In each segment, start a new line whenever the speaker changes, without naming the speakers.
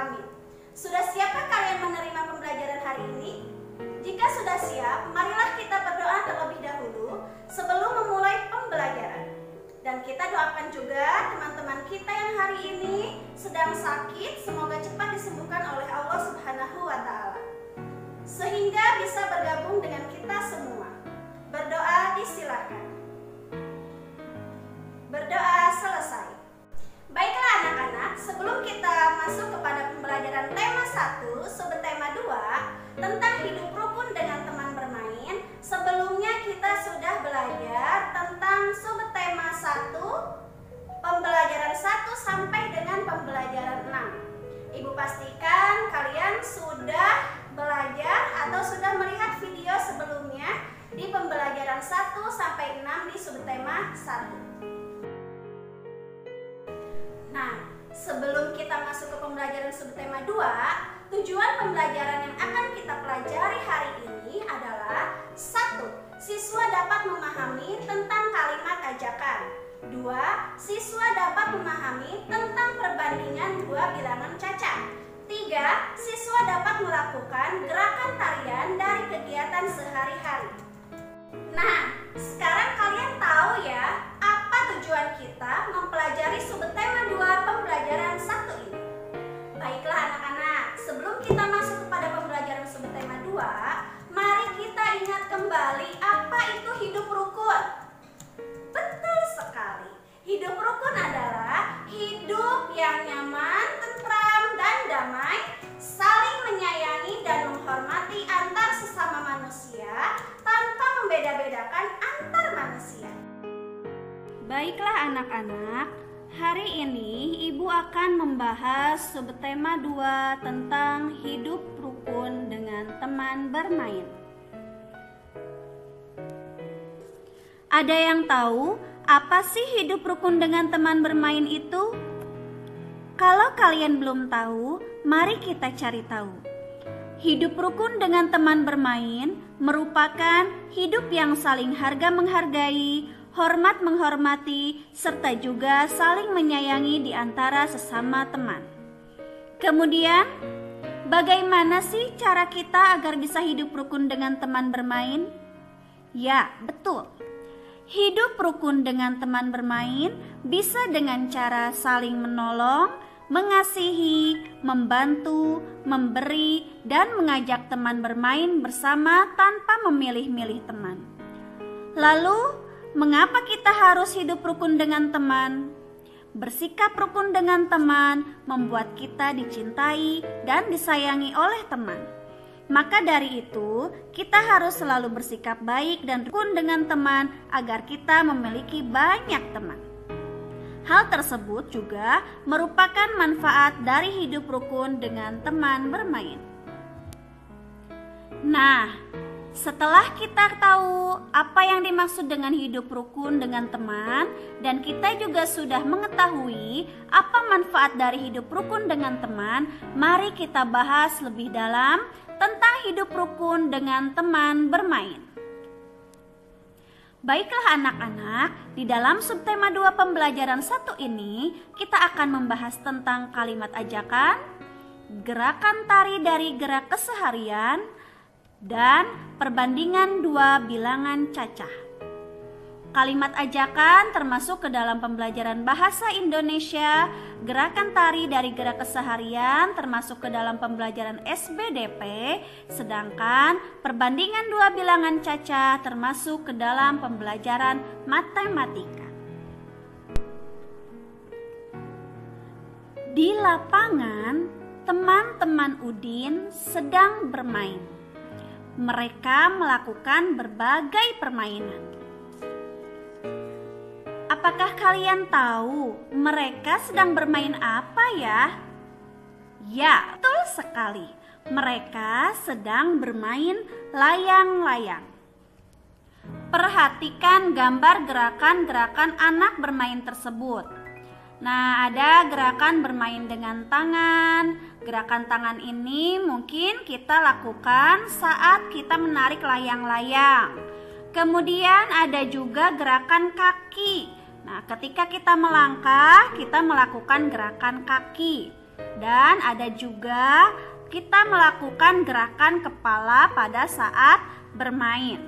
Amin. Sudah siapkah kalian menerima pembelajaran hari ini? Jika sudah siap, marilah kita berdoa terlebih dahulu sebelum memulai pembelajaran. Dan kita doakan juga teman-teman kita yang hari ini sedang sakit, semoga cepat disembuhkan oleh Allah Subhanahu wa Ta'ala, sehingga bisa bergabung dengan kita semua. Berdoa disilakan. Berdoa selesai. Baiklah anak-anak, sebelum kita masuk kepada pembelajaran tema 1, subtema 2 tentang hidup rukun dengan teman bermain, sebelumnya kita sudah belajar tentang subtema 1, pembelajaran 1 sampai dengan pembelajaran 6. Ibu pastikan kalian sudah belajar atau sudah melihat video sebelumnya di pembelajaran 1 sampai 6 di subtema 1. Nah, sebelum kita masuk ke pembelajaran subtema 2, tujuan pembelajaran yang akan kita pelajari hari ini adalah 1. Siswa dapat memahami tentang kalimat ajakan. 2. Siswa dapat memahami tentang perbandingan dua bilangan cacat. 3. Siswa dapat melakukan gerakan tarian dari kegiatan sehari-hari. Nah, sekarang kalian tahu ya apa tujuan kita mempelajari subtema 2 pembelajaran 1 ini. Baiklah anak-anak, sebelum kita masuk kepada pembelajaran subtema 2, mari kita ingat kembali apa itu hidup rukun. Betul sekali. Hidup rukun adalah hidup yang nyaman, tentram, dan damai, saling menyayangi dan menghormati antar sesama manusia tanpa membeda-bedakan antar manusia. Baiklah anak-anak, hari ini Ibu akan membahas subtema 2 tentang hidup rukun dengan teman bermain. Ada yang tahu apa sih hidup rukun dengan teman bermain itu? Kalau kalian belum tahu, mari kita cari tahu. Hidup rukun dengan teman bermain merupakan hidup yang saling harga menghargai, hormat menghormati, serta juga saling menyayangi di antara sesama teman. Kemudian, bagaimana sih cara kita agar bisa hidup rukun dengan teman bermain? Ya, betul. Hidup rukun dengan teman bermain bisa dengan cara saling menolong, mengasihi, membantu, memberi, dan mengajak teman bermain bersama tanpa memilih-milih teman. Lalu, mengapa kita harus hidup rukun dengan teman? Bersikap rukun dengan teman membuat kita dicintai dan disayangi oleh teman. Maka dari itu, kita harus selalu bersikap baik dan rukun dengan teman agar kita memiliki banyak teman. Hal tersebut juga merupakan manfaat dari hidup rukun dengan teman bermain. Nah, setelah kita tahu apa yang dimaksud dengan hidup rukun dengan teman, dan kita juga sudah mengetahui apa manfaat dari hidup rukun dengan teman, mari kita bahas lebih dalam tentang hidup rukun dengan teman bermain. Baiklah anak-anak, di dalam subtema 2 pembelajaran 1 ini, kita akan membahas tentang kalimat ajakan, gerakan tari dari gerak keseharian, dan perbandingan dua bilangan cacah. Kalimat ajakan termasuk ke dalam pembelajaran bahasa Indonesia, gerakan tari dari gerak keseharian termasuk ke dalam pembelajaran SBDP, sedangkan perbandingan dua bilangan cacah termasuk ke dalam pembelajaran matematika. Di lapangan, teman-teman Udin sedang bermain. Mereka melakukan berbagai permainan. Apakah kalian tahu mereka sedang bermain apa ya? Ya, betul sekali. Mereka sedang bermain layang-layang. Perhatikan gambar gerakan-gerakan anak bermain tersebut. Nah, ada gerakan bermain dengan tangan. Gerakan tangan ini mungkin kita lakukan saat kita menarik layang-layang. Kemudian ada juga gerakan kaki. Nah, ketika kita melangkah, kita melakukan gerakan kaki. Dan ada juga kita melakukan gerakan kepala pada saat bermain.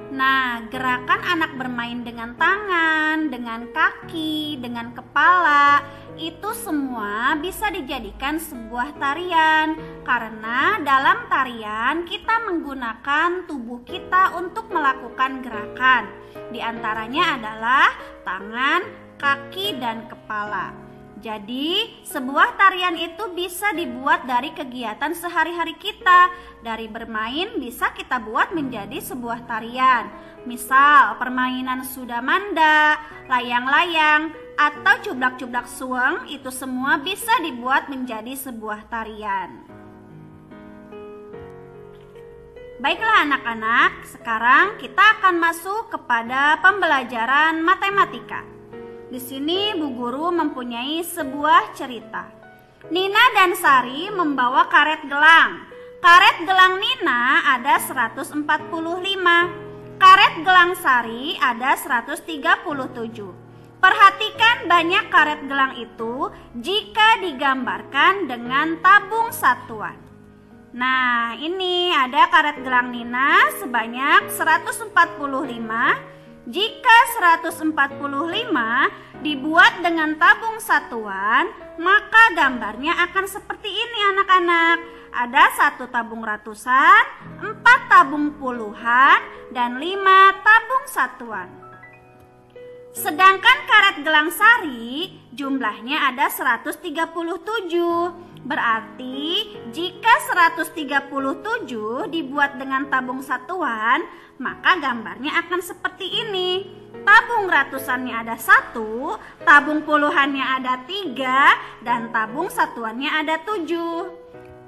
Nah, gerakan anak bermain dengan tangan, dengan kaki, dengan kepala, itu semua bisa dijadikan sebuah tarian. Karena dalam tarian kita menggunakan tubuh kita untuk melakukan gerakan. Di antaranya adalah tangan, kaki, dan kepala. Jadi, sebuah tarian itu bisa dibuat dari kegiatan sehari-hari kita. Dari bermain bisa kita buat menjadi sebuah tarian. Misal, permainan sudamanda, layang-layang, atau cublak-cublak suweng, itu semua bisa dibuat menjadi sebuah tarian. Baiklah anak-anak, sekarang kita akan masuk kepada pembelajaran matematika. Di sini Bu Guru mempunyai sebuah cerita. Nina dan Sari membawa karet gelang. Karet gelang Nina ada 145. Karet gelang Sari ada 137. Perhatikan banyak karet gelang itu jika digambarkan dengan tabung satuan. Nah, ini ada karet gelang Nina sebanyak 145. Jika 145 dibuat dengan tabung satuan, maka gambarnya akan seperti ini anak-anak. Ada 1 tabung ratusan, 4 tabung puluhan, dan 5 tabung satuan. Sedangkan karet gelang Sari jumlahnya ada 137. Berarti jika 137 dibuat dengan tabung satuan, maka gambarnya akan seperti ini. Tabung ratusannya ada 1, tabung puluhannya ada 3, dan tabung satuannya ada 7.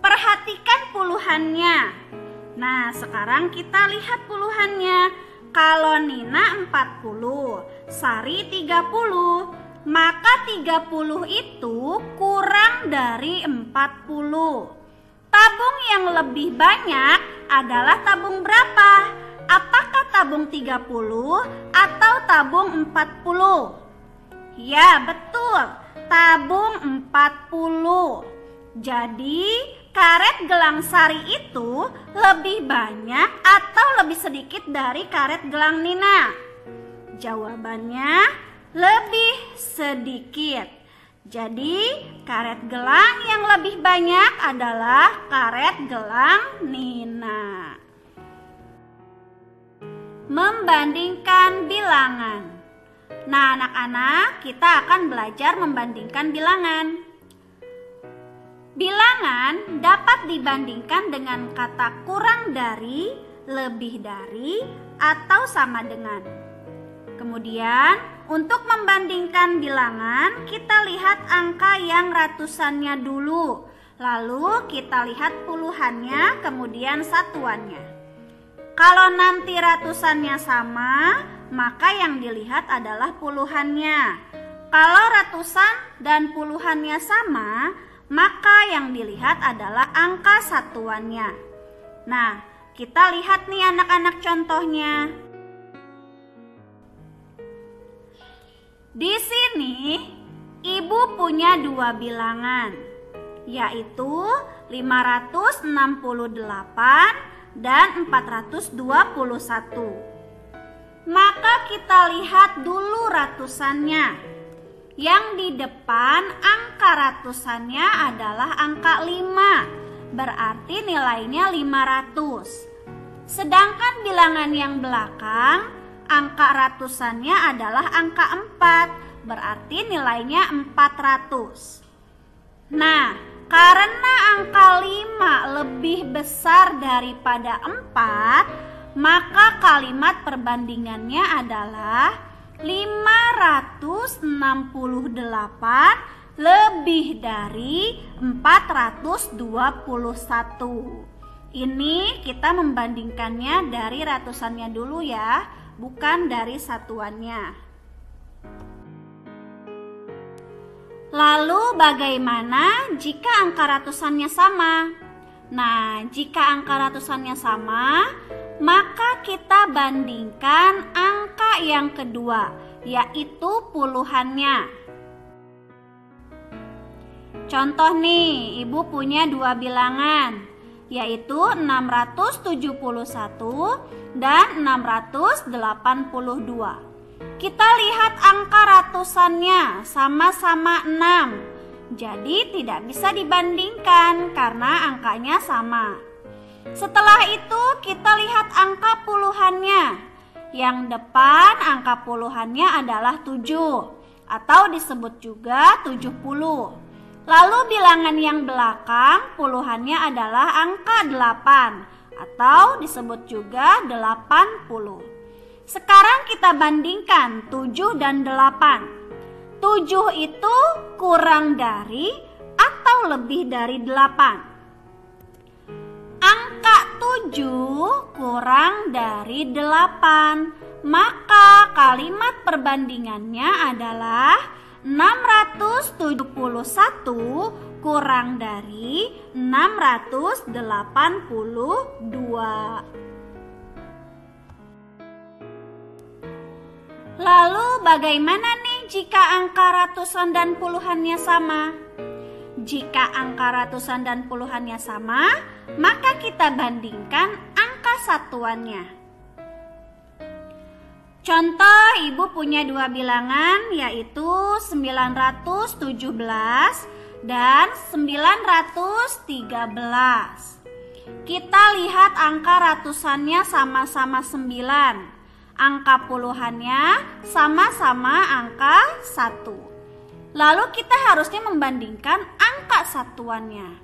Perhatikan puluhannya. Nah, sekarang kita lihat puluhannya. Kalau Nina 40, Sari 30, maka 30 itu kurang dari 40. Tabung yang lebih banyak adalah tabung berapa? Apakah tabung 30 atau tabung 40? Ya, betul. Tabung 40. Jadi, karet gelang Sari itu lebih banyak atau lebih sedikit dari karet gelang Nina? Jawabannya lebih sedikit. Jadi, karet gelang yang lebih banyak adalah karet gelang Nina. Membandingkan bilangan. Nah, anak-anak, kita akan belajar membandingkan bilangan. Bilangan dapat dibandingkan dengan kata kurang dari, lebih dari, atau sama dengan. Kemudian, untuk membandingkan bilangan, kita lihat angka yang ratusannya dulu. Lalu kita lihat puluhannya, kemudian satuannya. Kalau nanti ratusannya sama, maka yang dilihat adalah puluhannya. Kalau ratusan dan puluhannya sama, maka yang dilihat adalah angka satuannya. Nah, kita lihat nih anak-anak contohnya. Di sini, Ibu punya 2 bilangan, yaitu 568 dan 421. Maka kita lihat dulu ratusannya. Yang di depan angka ratusannya adalah angka 5, berarti nilainya 500. Sedangkan bilangan yang belakang, angka ratusannya adalah angka 4, berarti nilainya 400. Nah, karena angka 5 lebih besar daripada 4, maka kalimat perbandingannya adalah 568 lebih dari 421. Ini kita membandingkannya dari ratusannya dulu ya, bukan dari satuannya. Lalu bagaimana jika angka ratusannya sama? Nah, jika angka ratusannya sama, maka kita bandingkan angka yang kedua, yaitu puluhannya. Contoh nih, Ibu punya dua bilangan, yaitu 671 dan 682. Kita lihat angka ratusannya sama-sama 6. Jadi tidak bisa dibandingkan karena angkanya sama. Setelah itu kita lihat angka puluhannya. Yang depan angka puluhannya adalah 7 atau disebut juga 70. Lalu bilangan yang belakang puluhannya adalah angka 8 atau disebut juga 80. Sekarang kita bandingkan 7 dan 8. 7 itu kurang dari atau lebih dari 8. Angka 7 kurang dari 8. Maka kalimat perbandingannya adalah 671 kurang dari 682. Lalu bagaimana nih jika angka ratusan dan puluhannya sama? Jika angka ratusan dan puluhannya sama, maka kita bandingkan angka satuannya. Contoh, Ibu punya dua bilangan, yaitu 917 dan 913. Kita lihat angka ratusannya sama-sama 9. Angka puluhannya sama-sama angka 1. Lalu kita harusnya membandingkan angka satuannya.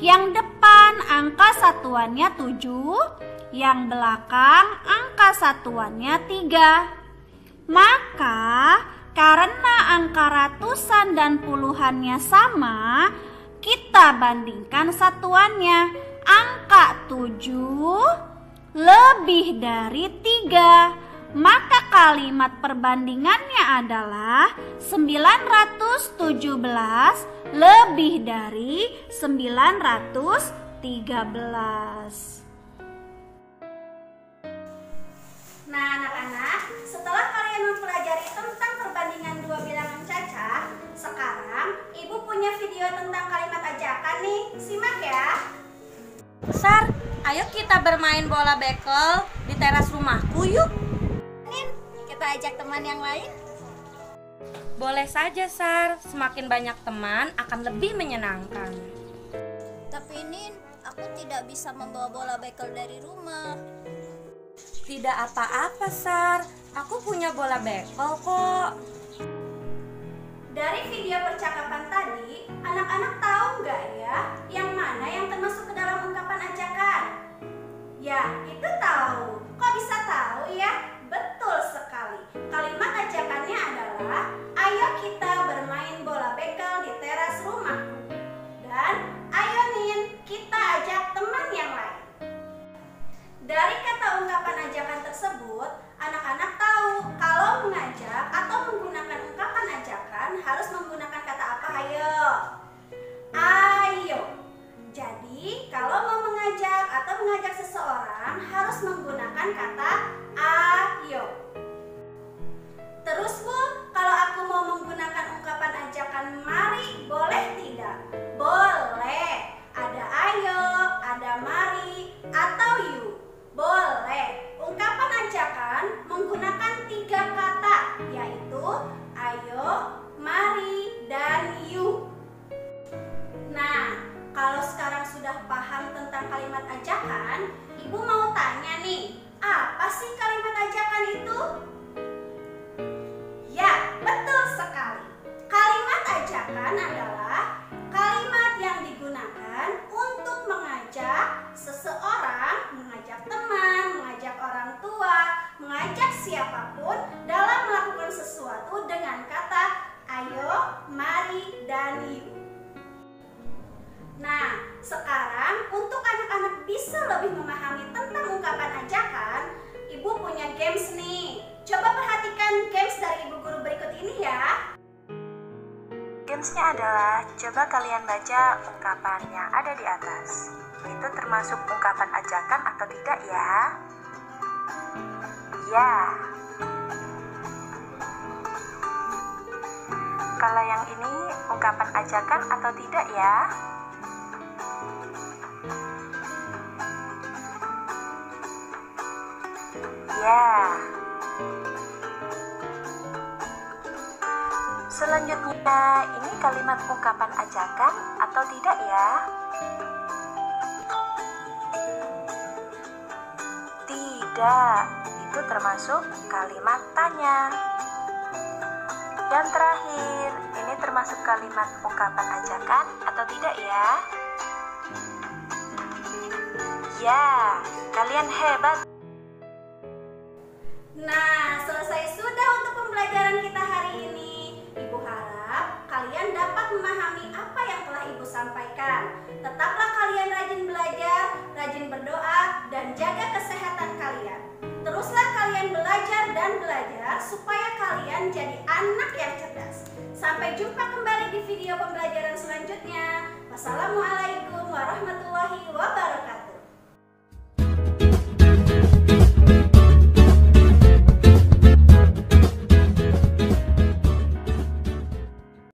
Yang depan angka satuannya 7, yang belakang angka satuannya 3. Maka karena angka ratusan dan puluhannya sama, kita bandingkan satuannya. Angka 7 lebih dari 3. Maka kalimat perbandingannya adalah 917 lebih dari 913. Nah anak-anak, setelah kalian mempelajari tentang perbandingan dua bilangan cacah, sekarang Ibu punya video tentang kalimat ajakan nih. Simak ya.
Sar, ayo kita bermain bola bekel di teras rumahku yuk.
Kita ajak teman yang lain.
Boleh saja Sar, semakin banyak teman akan lebih menyenangkan.
Tapi Nin, aku tidak bisa membawa bola bekel dari rumah.
Tidak apa-apa Sar, aku punya bola bekel kok.
Dari video percakapan tadi, anak-anak tahu nggak ya yang mana yang termasuk ke dalam ungkapan ajakan? Ya, itu tahu. Kok bisa tahu ya? Betul sekali. Kalimat ajakannya adalah, ayo kita bermain bola bekel di teras rumahku. Dan ayo Nin, kita ajak teman yang lain. Dari kata ungkapan ajakan tersebut, anak-anak tahu kalau mengajak atau menggunakan ungkapan ajakan harus menggunakan kata apa? Ayo. Ayo. Jadi, kalau mau mengajak atau mengajak seseorang harus menggunakan kata ayo. Terus Bu, kalau aku mau menggunakan ungkapan ajakan mari, boleh tidak? Boleh. Ada ayo, ada mari, atau yuk. Boleh. Ungkapan ajakan menggunakan 3 kata, yaitu ayo, mari, dan yuk. Nah, kalau sekarang sudah paham tentang kalimat ajakan, Ibu mau tanya nih, apa sih kalimat ajakan itu? Ya, betul sekali. Kalimat ajakan adalah kalimat yang digunakan untuk mengajak seseorang, mengajak teman, mengajak orang tua, mengajak siapapun dalam melakukan sesuatu dengan kata ayo, mari, dan yuk. Nah, sekarang untuk anak-anak bisa lebih memahami tentang ungkapan ajakan, Ibu punya games nih. Coba perhatikan games dari Ibu Guru berikut ini ya.
Gamesnya adalah coba kalian baca ungkapan yang ada di atas. Itu termasuk ungkapan ajakan atau tidak ya? Ya. Kalau yang ini ungkapan ajakan atau tidak ya? Ya. Selanjutnya, ini kalimat ungkapan ajakan atau tidak ya? Tidak, itu termasuk kalimat tanya. Yang terakhir, ini termasuk kalimat ungkapan ajakan atau tidak ya? Ya, kalian hebat.
Nah, selesai sudah untuk pembelajaran kita hari ini. Ibu harap kalian dapat memahami apa yang telah Ibu sampaikan. Tetaplah kalian rajin belajar, rajin berdoa, dan jaga kesehatan kalian. Teruslah kalian belajar dan belajar supaya kalian jadi anak yang cerdas. Sampai jumpa kembali di video pembelajaran selanjutnya. Wassalamualaikum.